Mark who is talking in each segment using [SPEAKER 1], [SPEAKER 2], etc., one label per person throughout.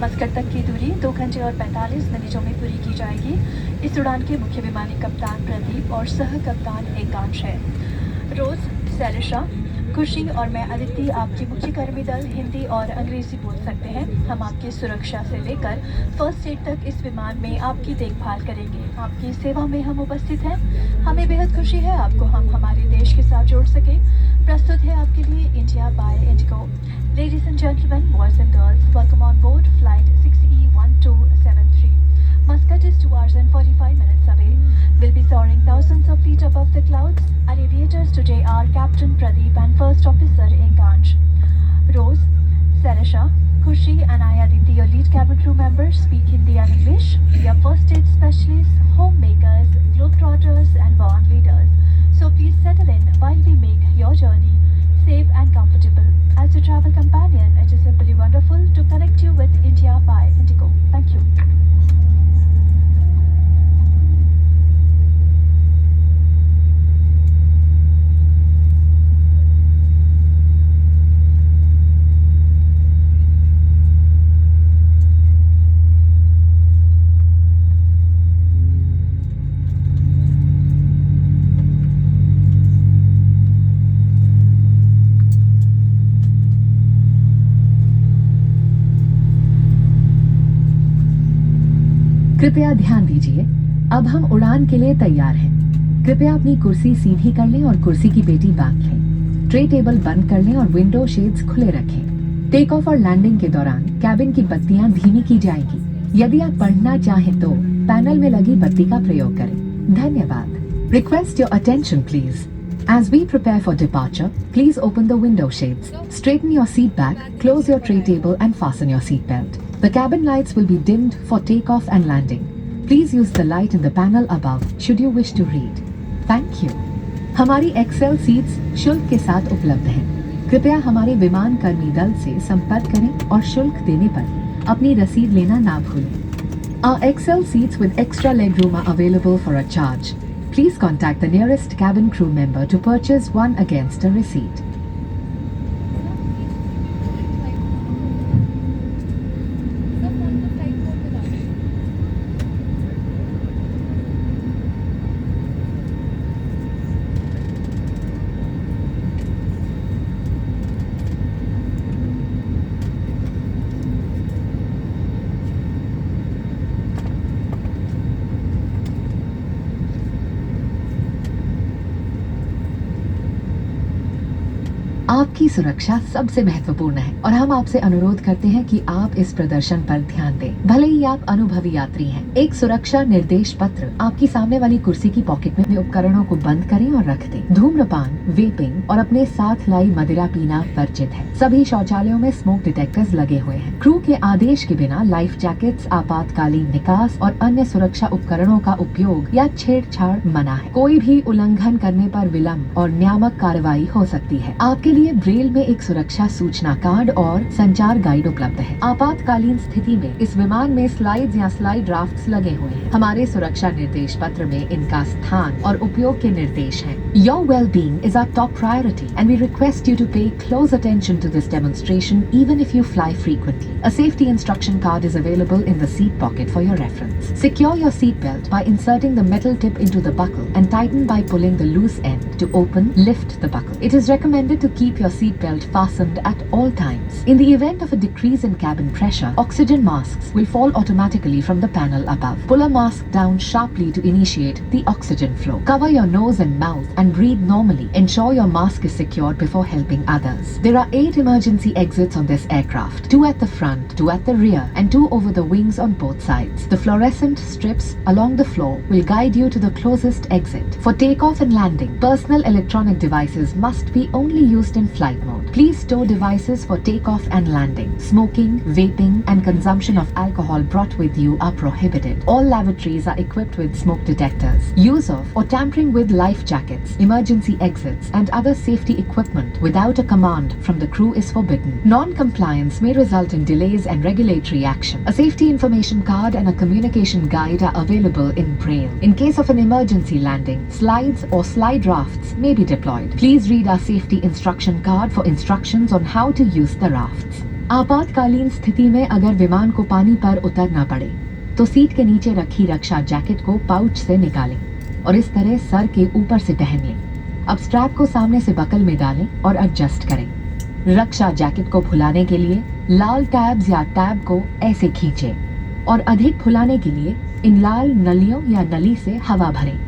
[SPEAKER 1] Muscat तक की दूरी 2 घंटे और 45 मिनटों में पूरी की जाएगी। इस उड़ान के मुख्य विमानी कप्तान प्रदीप और सह कप्तान एकांश है। रोज, सैलिशा, खुशी और मैं अदिति आपके मुख्य कर्मी दल हिंदी और अंग्रेजी बोल सकते हैं। हम आपकी सुरक्षा से लेकर फर्स्ट एड तक इस विमान में आपकी देखभाल करेंगे। आपकी सेवा में हम उपस्थित हैं। हमें बेहद खुशी है आपको हम हमारे देश के साथ जोड़ सके। प्रस्तुत है आपके लिए India by Indigo. Ladies and gentleman, boys and girls, welcome on board flight 6E1273. Muscat is 2 hours and 45 minutes away. We'll be soaring thousands of feet above the clouds. Our aviators today are Captain Pradeep and First Officer Ekansh. Rose, Sarisha, Khushi and I, Aditi, your lead cabin crew members, speak Hindi and English. We are first aid specialists, homemakers, globetrotters and born leaders. So please settle in while we make your journey safe and comfortable. As your travel companion, it is simply wonderful to connect you with India by Indigo. Thank you.
[SPEAKER 2] कृपया ध्यान दीजिए, अब हम उड़ान के लिए तैयार हैं। कृपया अपनी कुर्सी सीधी कर लें और कुर्सी की पेटी बांध लें। ट्रे टेबल बंद कर लें और विंडो शेड्स खुले रखें। टेक ऑफ और लैंडिंग के दौरान कैबिन की बत्तियां धीमी की जाएंगी। यदि आप पढ़ना चाहें तो पैनल में लगी बत्ती का प्रयोग करें। धन्यवाद। Request your attention please. As we prepare for departure, please open the window shades, straighten your seat back, close your tray table and fasten your seat belt. The cabin lights will be dimmed for takeoff and landing. Please use the light in the panel above should you wish to read. Thank you. हमारी Excel seats शुल्क के साथ उपलब्ध हैं। कृपया हमारे विमान कर्मी दल से संपर्क करें और शुल्क देने पर अपनी रसीद लेना ना भूलें। Our Excel seats with extra legroom are available for a charge. Please contact the nearest cabin crew member to purchase one against a receipt. आपकी सुरक्षा सबसे महत्वपूर्ण है और हम आपसे अनुरोध करते हैं कि आप इस प्रदर्शन पर ध्यान दें। भले ही आप अनुभवी यात्री हैं, एक सुरक्षा निर्देश पत्र आपकी सामने वाली कुर्सी की पॉकेट में उपकरणों को बंद करें और रख दें। धूम्रपान, वेपिंग और अपने साथ लाई मदिरा पीना वर्जित है। सभी शौचालयों में स्मोक डिटेक्टर्स लगे हुए हैं। क्रू के आदेश के बिना लाइफ जैकेट्स, आपातकालीन निकास और अन्य सुरक्षा उपकरणों का उपयोग या छेड़छाड़ मना है। कोई भी उल्लंघन करने पर विलंब और नियामक कार्रवाई हो सकती है। आपके लिए ब्रेल में एक सुरक्षा सूचना कार्ड और संचार गाइड उपलब्ध है। आपातकालीन स्थिति में इस विमान में स्लाइड्स या स्लाइड ड्राफ्ट्स लगे हुए हैं। हमारे सुरक्षा निर्देश पत्र में इनका स्थान और उपयोग के निर्देश हैं। Your well-being is our top priority and we request you to pay close attention to this demonstration even if you fly frequently. A safety instruction card is available in the seat pocket for your reference. Secure your seat belt by inserting the metal tip into the buckle and tighten by pulling the loose end to lift the buckle. It is recommended to keep your seat belt fastened at all times. In the event of a decrease in cabin pressure, oxygen masks will fall automatically from the panel above. Pull a mask down sharply to initiate the oxygen flow. Cover your nose and mouth and breathe normally. Ensure your mask is secured before helping others. There are 8 emergency exits on this aircraft, 2 at the front, 2 at the rear, and 2 over the wings on both sides. The fluorescent strips along the floor will guide you to the closest exit. For takeoff and landing, personal electronic devices must be only used in flight mode. Please stow devices for takeoff and landing. Smoking, vaping, and consumption of alcohol brought with you are prohibited. All lavatories are equipped with smoke detectors. Use of or tampering with life jackets, emergency exits, and other safety equipment without a command from the crew is forbidden. Non-compliance may result in delays and regulatory action. A safety information card and a communication guide are available in Braille. In case of an emergency landing, slides or slide rafts may be deployed. Please read our safety instruction card for instructions on how to use the rafts. आपातकालीन स्थिति में अगर विमान को पानी पर उतरना पड़े तो सीट के नीचे रखी रक्षा जैकेट को पाउच से निकालें और इस तरह सर के ऊपर से पहन लें। अब स्ट्रैप को सामने से बकल में डालें और एडजस्ट करें। रक्षा जैकेट को फुलाने के लिए लाल टैब्स या टैब को ऐसे खींचें और अधिक फुलाने के लिए इन लाल नलियों या नली से हवा भरें।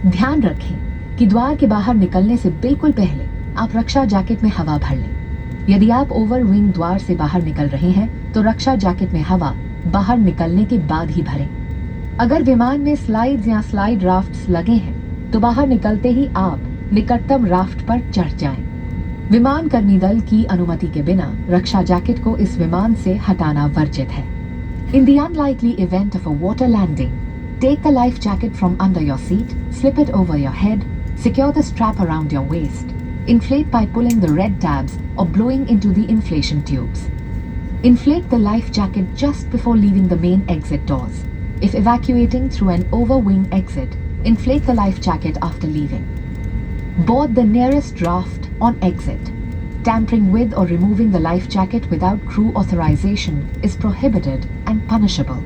[SPEAKER 2] ध्यान रखें कि द्वार के बाहर निकलने से बिल्कुल पहले आप रक्षा जैकेट में हवा भर लें। यदि आप ओवर विंग द्वार से बाहर निकल रहे हैं तो रक्षा जैकेट में हवा बाहर निकलने के बाद ही भरें। अगर विमान में स्लाइड्स या स्लाइड राफ्ट्स लगे हैं तो बाहर निकलते ही आप निकटतम राफ्ट पर चढ़ जाएं। विमान कर्मी दल की अनुमति के बिना रक्षा जैकेट को इस विमान से हटाना वर्जित है। In the unlikely event of a water landing, take the life jacket from under your seat, slip it over your head, secure the strap around your waist, inflate by pulling the red tabs or blowing into the inflation tubes. Inflate the life jacket just before leaving the main exit doors. If evacuating through an overwing exit, inflate the life jacket after leaving. Board the nearest raft on exit. Tampering with or removing the life jacket without crew authorization is prohibited and punishable.